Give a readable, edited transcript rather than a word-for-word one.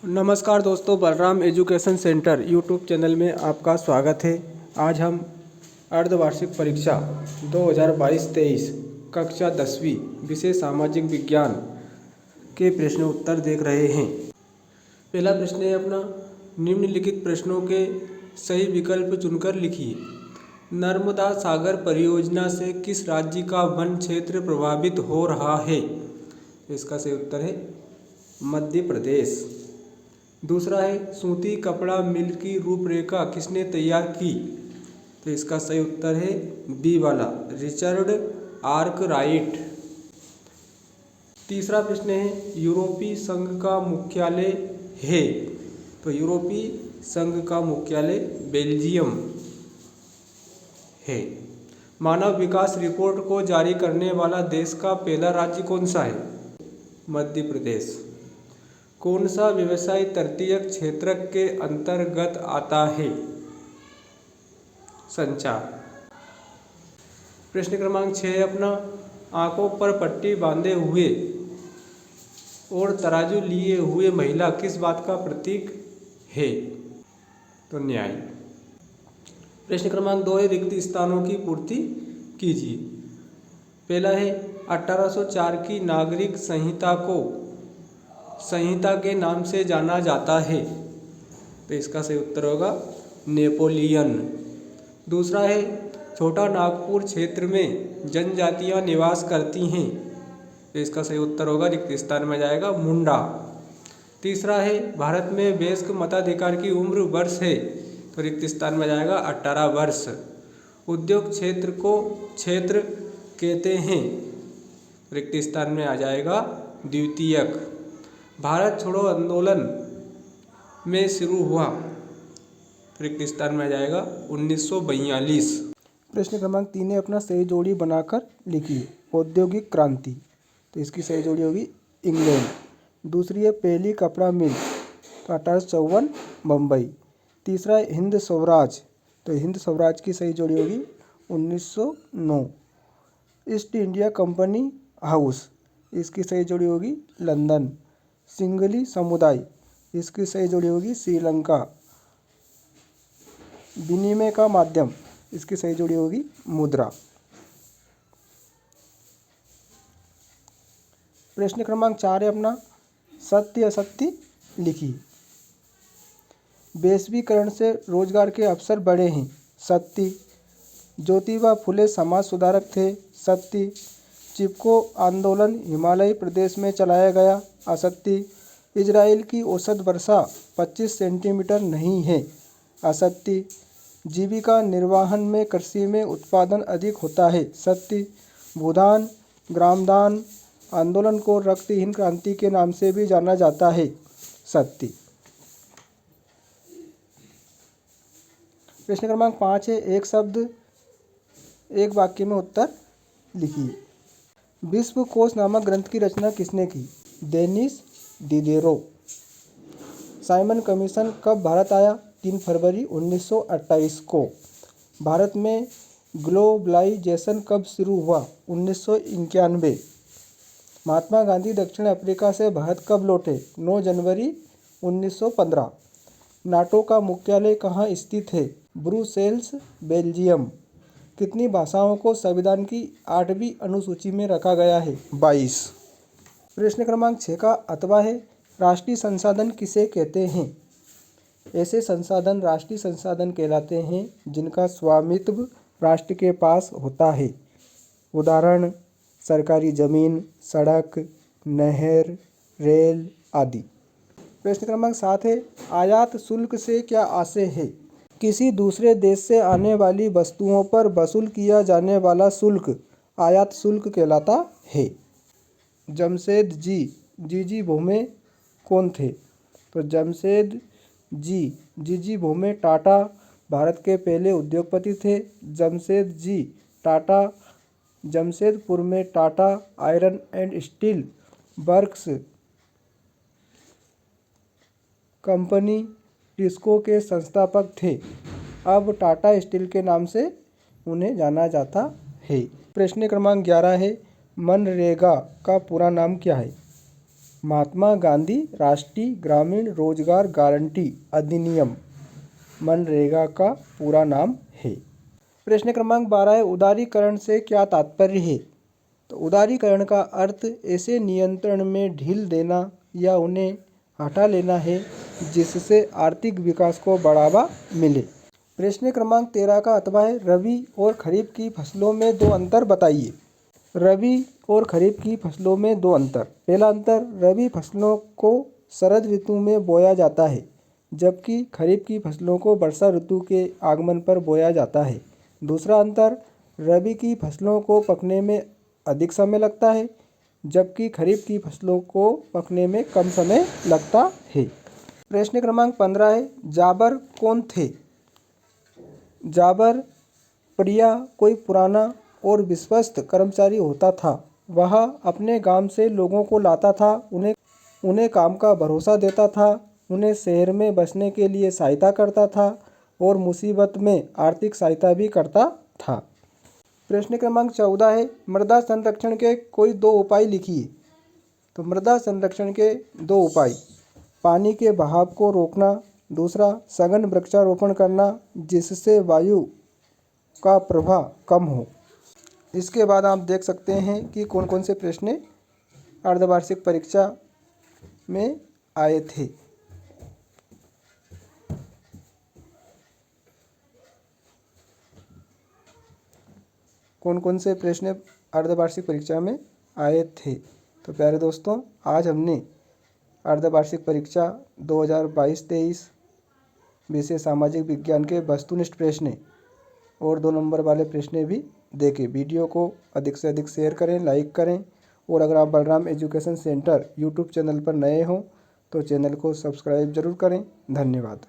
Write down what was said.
नमस्कार दोस्तों, Balram education centre YouTube channel में आपका स्वागत है। आज हम अर्धवार्षिक परीक्षा 2022-23 कक्षा 10वीं विषय सामाजिक विज्ञान के प्रश्न उत्तर देख रहे हैं। पहला प्रश्न है अपना, निम्नलिखित प्रश्नों के सही विकल्प चुनकर लिखिए। नर्मदा सागर परियोजना से किस राज्य का वन क्षेत्र प्रभावित हो रहा है? इसका सही उत्तर है मध्य प्रदेश। दूसरा है, सूती कपड़ा मिल की रूपरेखा किसने तैयार की? तो इसका सही उत्तर है बी वाला, रिचर्ड आर्कराइट। तीसरा प्रश्न है, यूरोपीय संघ का मुख्यालय है? तो यूरोपीय संघ का मुख्यालय बेल्जियम है। मानव विकास रिपोर्ट को जारी करने वाला देश का पहला राज्य कौन सा है? मध्य प्रदेश। कौन सा व्यवसाय तटीय क्षेत्र के अंतर्गत आता है? संचार। प्रश्न क्रमांक 6 अपना, आंखों पर पट्टी बांधे हुए और तराजू लिए हुए महिला किस बात का प्रतीक है? तो न्याय। प्रश्न क्रमांक 2 है, रिक्त स्थानों की पूर्ति कीजिए। पहला है, 1804 की नागरिक संहिता को संहिता के नाम से जाना जाता है? तो इसका सही उत्तर होगा नेपोलियन। दूसरा है, छोटा नागपुर क्षेत्र में जनजातियां निवास करती हैं? तो इसका सही उत्तर होगा, रिक्त स्थान में जाएगा मुंडा। तीसरा है, भारत में वयस्क मताधिकार की उम्र वर्ष है? तो रिक्त स्थान में जाएगा 18 वर्ष। उद्योग क्षेत्र को क्षेत्र कहते हैं? रिक्त स्थान में आ जाएगा द्वितीयक। भारत छोड़ो आंदोलन में शुरू हुआ? रिक्त स्थान में आ जाएगा 1942। प्रश्न क्रमांक 3 है अपना, सही जोड़ी बनाकर लिखिए। औद्योगिक क्रांति, तो इसकी सही जोड़ी होगी इंग्लैंड। दूसरी है, पहली कपड़ा मिल, तो 1854 मुंबई। तीसरा है, हिंद स्वराज, तो हिंद स्वराज की सही जोड़ी होगी 1909। ईस्ट इंडिया कंपनी हाउस, इसकी सही जोड़ी होगी लंदन। सिंघली समुदाय, इसकी सही जोड़ी होगी श्रीलंका। विनिमय का माध्यम, इसकी सही जोड़ी होगी मुद्रा। प्रश्न क्रमांक 4 है अपना, सत्य असत्य लिखिए। वैश्वीकरण से रोजगार के अवसर बढ़े हैं? सत्य। ज्योतिबा फुले समाज सुधारक थे? सत्य। चिपको आंदोलन हिमालयी प्रदेश में चलाया गया? असत्य। इजराइल की औसत वर्षा 25 सेंटीमीटर नहीं है? असत्य। जीविका निर्वाहन में कृषि में उत्पादन अधिक होता है? सत्य। भूदान ग्रामदान आंदोलन को रक्तहीन क्रांति के नाम से भी जाना जाता है? सत्य। प्रश्न क्रमांक 5 है, एक शब्द एक वाक्य में उत्तर लिखिए। विश्वकोश नामक ग्रंथ की रचना किसने की? डेनिस डिडेरो। साइमन कमीशन कब भारत आया? 3 फरवरी 1928 को। भारत में ग्लोबलाइजेशन कब शुरू हुआ? 1991। महात्मा गांधी दक्षिण अफ्रीका से भारत कब लौटे? 9 जनवरी 1915। नाटो का मुख्यालय कहाँ स्थित है? Brussels, Belgium. कितनी भाषाओं को संविधान की 8वीं अनुसूची में रखा गया है? 22। प्रश्न क्रमांक 6 का अथवा है, राष्ट्रीय संसाधन किसे कहते हैं? ऐसे संसाधन राष्ट्रीय संसाधन कहलाते हैं जिनका स्वामित्व राष्ट्र के पास होता है। उदाहरण, सरकारी जमीन, सड़क, नहर, रेल आदि। प्रश्न क्रमांक 7 है, आयात शुल्क से क्या आशय है? किसी दूसरे देश से आने वाली वस्तुओं पर वसूल किया जाने वाला शुल्क आयात शुल्क कहलाता है। जमशेद जी भोमे कौन थे? तो जमशेद जी भोमे टाटा भारत के पहले उद्योगपति थे। जमशेद जी टाटा जमशेदपुर में Tata iron and steel works company TISCO के संस्थापक थे। अब टाटा स्टील के नाम से उन्हें जाना जाता है। प्रश्न क्रमांक 11 है, मनरेगा का पूरा नाम क्या है? महात्मा गांधी राष्ट्रीय ग्रामीण रोजगार गारंटी अधिनियम मनरेगा का पूरा नाम है। प्रश्न क्रमांक 12 है, उदारीकरण से क्या तात्पर्य है? तो उदारीकरण का अर्थ ऐसे नियंत्रण में ढील देना या उन्हें हटा लेना है जिससे आर्थिक विकास को बढ़ावा मिले। प्रश्न क्रमांक 13 का अथवा है, रबी और खरीफ की फसलों में दो अंतर बताइए। रबी और खरीफ की फसलों में दो अंतर। पहला अंतर, रबी फसलों को शरद ऋतु में बोया जाता है जबकि खरीफ की फसलों को वर्षा ऋतु के आगमन पर बोया जाता है। दूसरा अंतर, रबी की फसलों को पकने में अधिक समय लगता है जबकि खरीफ की फसलों को पकने में कम समय लगता है। प्रश्न क्रमांक 15 है, जाबर कौन थे? जाबर प्रिया कोई पुराना और विश्वस्त कर्मचारी होता था। वह अपने गांव से लोगों को लाता था, उन्हें काम का भरोसा देता था, उन्हें शहर में बसने के लिए सहायता करता था और मुसीबत में आर्थिक सहायता भी करता था। प्रश्न क्रमांक 14 है, मृदा संरक्षण के कोई दो उपाय लिखिए। तो मृदा संरक्षण के दो उपाय, पानी के बहाव को रोकना, दूसरा सघन वृक्षारोपण करना जिससे वायु का प्रभाव कम हो। इसके बाद आप देख सकते हैं कि कौन कौन से प्रश्न अर्धवार्षिक परीक्षा में आए थे। कौन कौन से प्रश्न अर्धवार्षिक परीक्षा में आए थे। तो प्यारे दोस्तों, आज हमने अर्धवार्षिक परीक्षा 2022-23 विषय सामाजिक विज्ञान के वस्तुनिष्ठ प्रश्न और 2 नंबर वाले प्रश्न भी देखें। वीडियो को अधिक से अधिक शेयर करें, लाइक करें और अगर आप Balram education centre YouTube channel पर नए हों तो चैनल को सब्सक्राइब जरूर करें। धन्यवाद।